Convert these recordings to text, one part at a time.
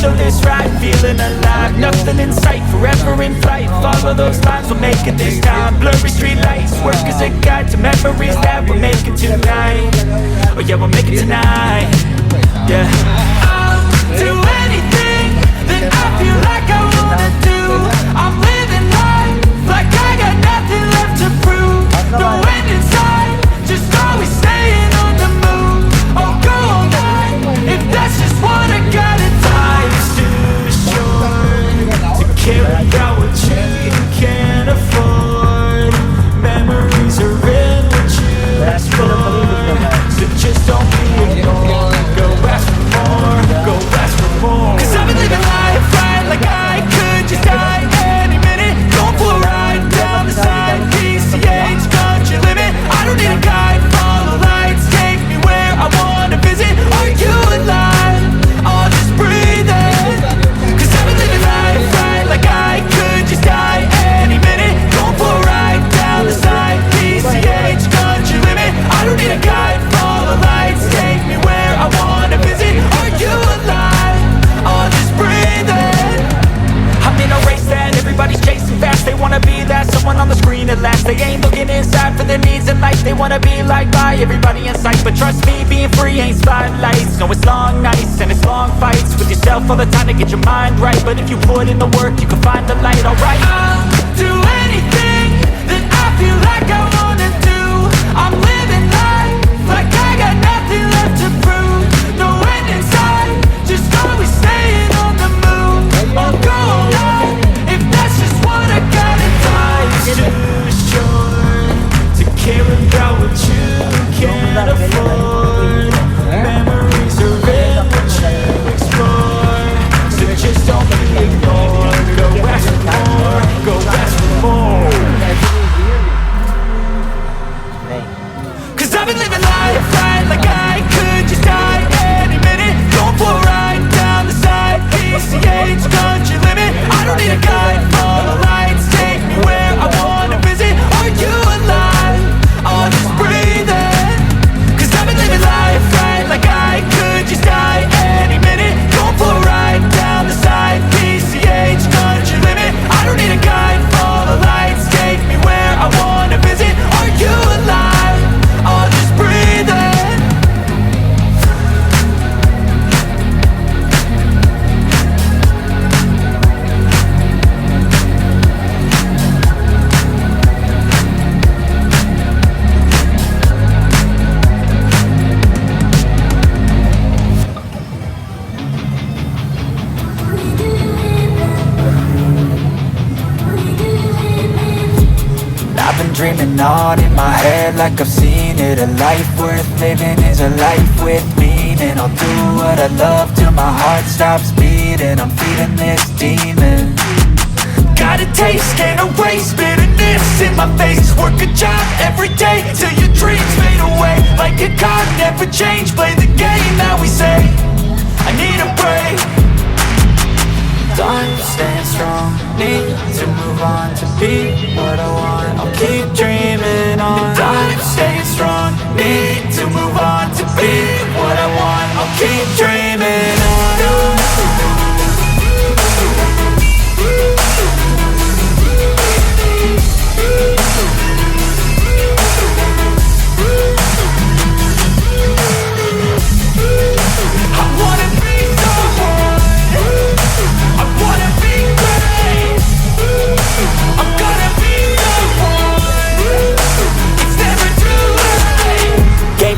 so this ride, feeling alive. Nothing in sight, forever in flight. Follow those lines, we'll make it this time. Blurry street lights, work as a guide to memories that we're making tonight. Oh yeah, we'll make it tonight. Yeah. I'll do anything that I feel like I wanna do. I'm living life like I got nothing left to prove. No end in sight, just always staying on the move. I'll go all night if that's just what I gotta do. Life's too short to care about what you can't afford. Memories are in what you ask for, so just don't be ignored. Go ask for more, go ask for more. 'Cause I've been living life right like I could just die any minute. Going for a ride down the side, PCH, country limit. I don't need a guide, follow lights, take me where I wanna visit. Are you alive? I'll just breathe in. 'Cause I've been living life right like I could just die any minute. Going for a ride down the side, PCH, country limit. I don't need a guide, follow lights, take me where I wanna visit. Are you alive? I'll just breathe in. I'm in a race that everybody's chasing fast. They wanna be that someone on the screen at last. They ain't looking inside for their needs in life. They wanna be liked by everybody in sight. But trust me, being free ain't spotlights. No, it's long nights and it's long fights with yourself all the time to get your mind right. But if you put in the work, you can find the light, alright. I'll do anything that I feel like I wanna do. I'm living life like I got nothing left to prove. No end in sight, just always staying on the move. I'll go all night if that's just what I gotta do. Life's too short to care about what you can't afford. Memories are in what you explore, so just don't be ignored. Go ask for more, go ask for more. 'Cause I've been living life right like I could just die any minute. Going for a ride down the side, PCH, country limit. I don't need a guide, follow lights, take me where I wanna visit. Are you alive? I'll just breathe in. 'Cause I've been living life right like I could just die any minute. Going for a ride down the side, PCH, country limit. I don't need a guide, follow lights, take me where I wanna visit. Are you alive? I'll just breathe in. I've been dreaming on in my head like I've seen it. A life worth living is a life with meaning. I'll do what I love till my heart stops beating. I'm feeding this demon. Got a taste, can't erase bitterness in my face. Work a job every day till your dreams fade away. Like a card, never change, play the game that we say. I need a break. Time staying strong, need to move on to be what I want. I'll keep dreaming on. Time staying strong, need to move on to be what I want. I'll keep dreaming on.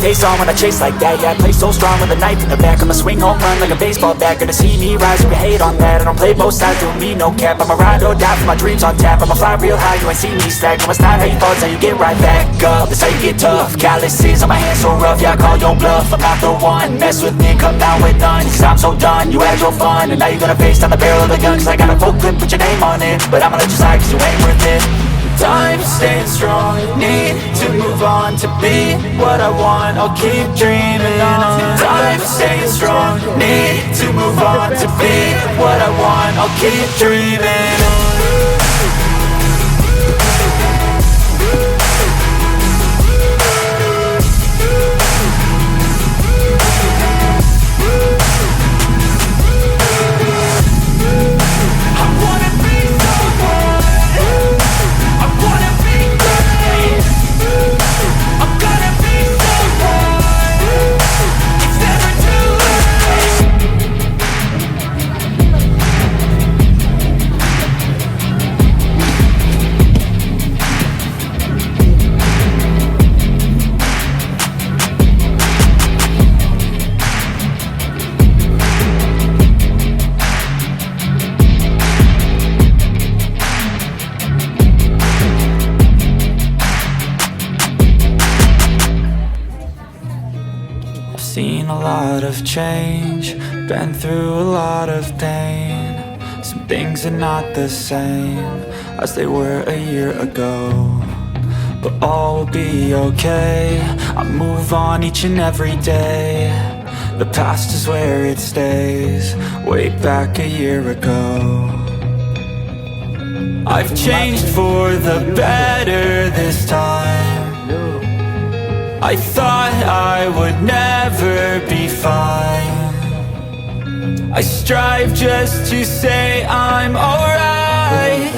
Face on when I chase like that. Yeah, I play so strong with a knife in the back. I'ma swing home run like a baseball bat. Gonna see me rise, you can hate on that. I don't play both sides, doing me no cap. I'ma ride or die for my dreams on tap. I'ma fly real high, you ain't see me slack. No, it's not how you fall, it's how you get right back up. That's how you get tough. Calluses on my hands so rough, yeah, I call your bluff. I'm not the one, mess with me, come down with none. Cause I'm so done, you had your fun. And now you're gonna face down the barrel of the gun. Cause I got a full clip, put your name on it. But I'ma let you slide cause you ain't worth it. Time staying strong, need to move on to be what I want. I'll keep dreaming on. Time staying strong, need to move on to be what I want. I'll keep dreaming on. lot of change, been through a lot of pain. Some things are not the same as they were a year ago, but all will be okay. I move on each and every day. The past is where it stays, way back a year ago. I've changed for the better this time. I thought I would never be fine. I strive just to say I'm alright,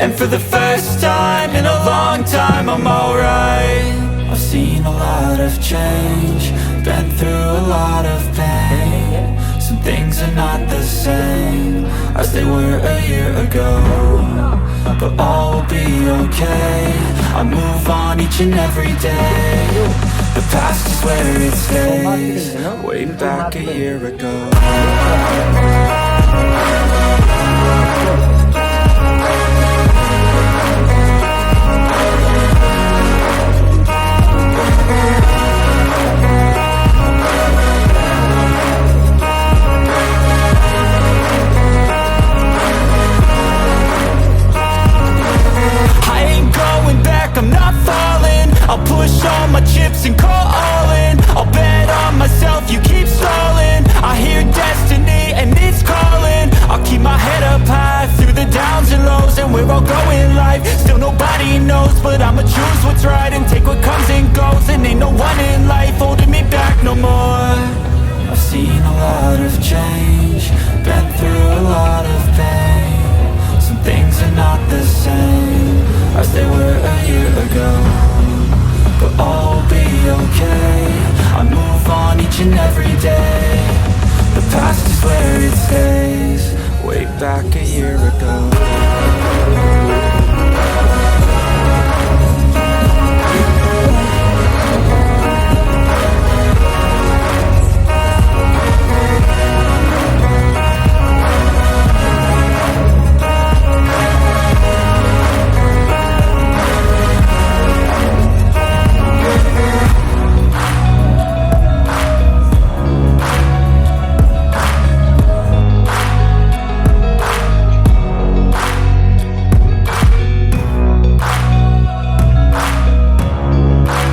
and for the first time in a long time I'm alright. I've seen a lot of change, been through a lot of pain. Some things are not the same as they were a year ago, but all will be okay. I move on each and every day. The past is where it stays, way back a year ago. I'll push all my chips and call all in. I'll bet on myself, you keep stalling. I hear destiny and it's calling. I'll keep my head up high through the downs and lows, and we're all going life. Still nobody knows, but I'ma choose what's right and take what comes and goes. And ain't no one in life holding me back no more. I've seen a lot of change, been through a lot of pain. Some things are not the same as they were a year ago, but all will be okay. I move on each and every day. The past is where it stays, way back a year ago.